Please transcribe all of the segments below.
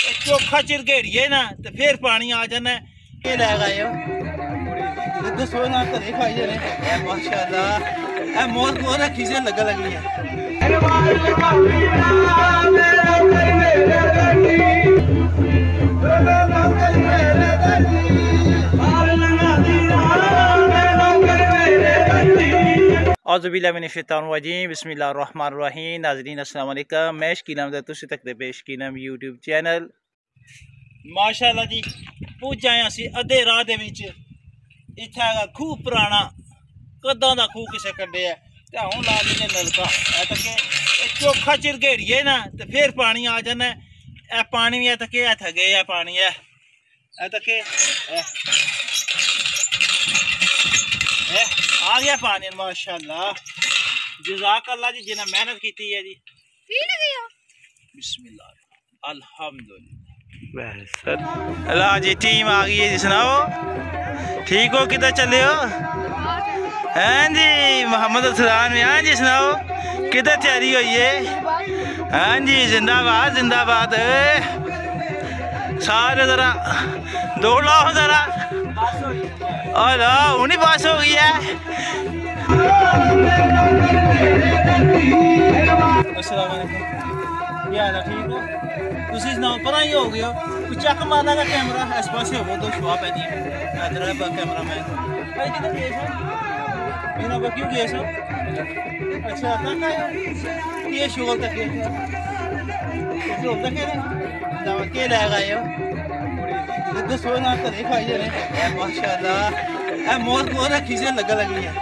चोखा चिरगेड़िए ना तो फिर पानी आ जाना ये लै गए हो दसो ना घरे खाई जाने माशाअल्लाह मौत बहुत रखी से लगा लगी है औज़ुबिल्लाहिमिनश्शैतानिर्रजीम बिस्मिल्लाहिर्रहमानिर्रहीम नाज़रीन अस्सलाम वालेकुम मैं शकील अहमद तुसीं तकदे पे शकील अहमद यूट्यूब चैनल माशाअल्लाह जी पुज्ज आए असीं अद्धे राह दे विच इत्थे हैगा खूह पुराना कद्दां दा खूह किसे कड्ढिया ते हुण ला दिंदे नलका तक चोखा चिरगेड़िए ना ते फिर पानी आ जाना ए पानी भी तक इत्थे गए है पानी है तक आ गया पानी माशाअल्लाह जज़ाकल्लाह जी जिन्हें मेहनत की है जी बिस्मिल्लाह अल्हम्दुलिल्लाह अल्लाह जी टीम आ गई है जी सुनाओ ठीक हो किधर चले हो हैं जी मोहम्मद अफसान में हाँ जी सुनाओ किधर तैयारी हुई है हाँ जी जिंदाबाद जिंदाबाद सारे जरा दौड़ लाओ जरा और उन्हीं पास हो गई है अस्सलाम वालेकुम क्या हाल है ठीक हो तुसी सुनाओ पता ही हो गए हो कुछ चक मारना का कैमरा इस पास हो तो सुहा पैनी है इधर है कैमरा मैन अरे किधर गए हो बिना पर क्यों गए हो अच्छा काका ये शोल तक है शोल तक है दवा के ले गए हो दसो ना घरे खाई जाने माशाअल्लाह मौत बहुत रखी से लगा लगी है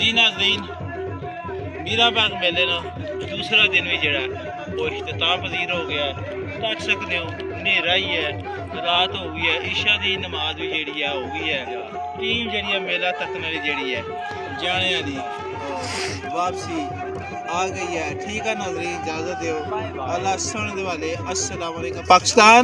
जी नाज़रीन, मीरा बाग मेले ना दूसरा दिन भी जड़ा वो इख्तिताम पजीर हो गया। तक सकते हो नेरा ही है, रात हो गई है, ईशा की नमाज भी जी हो गई है। टीम जी मेला तकने वाली जी है जाने वाली वापसी आ गई है। ठीक है नाज़रीन, इजाज़त दो। अल्लाह सुनने वाले अस्सलाम वालेकुम। पाकिस्तान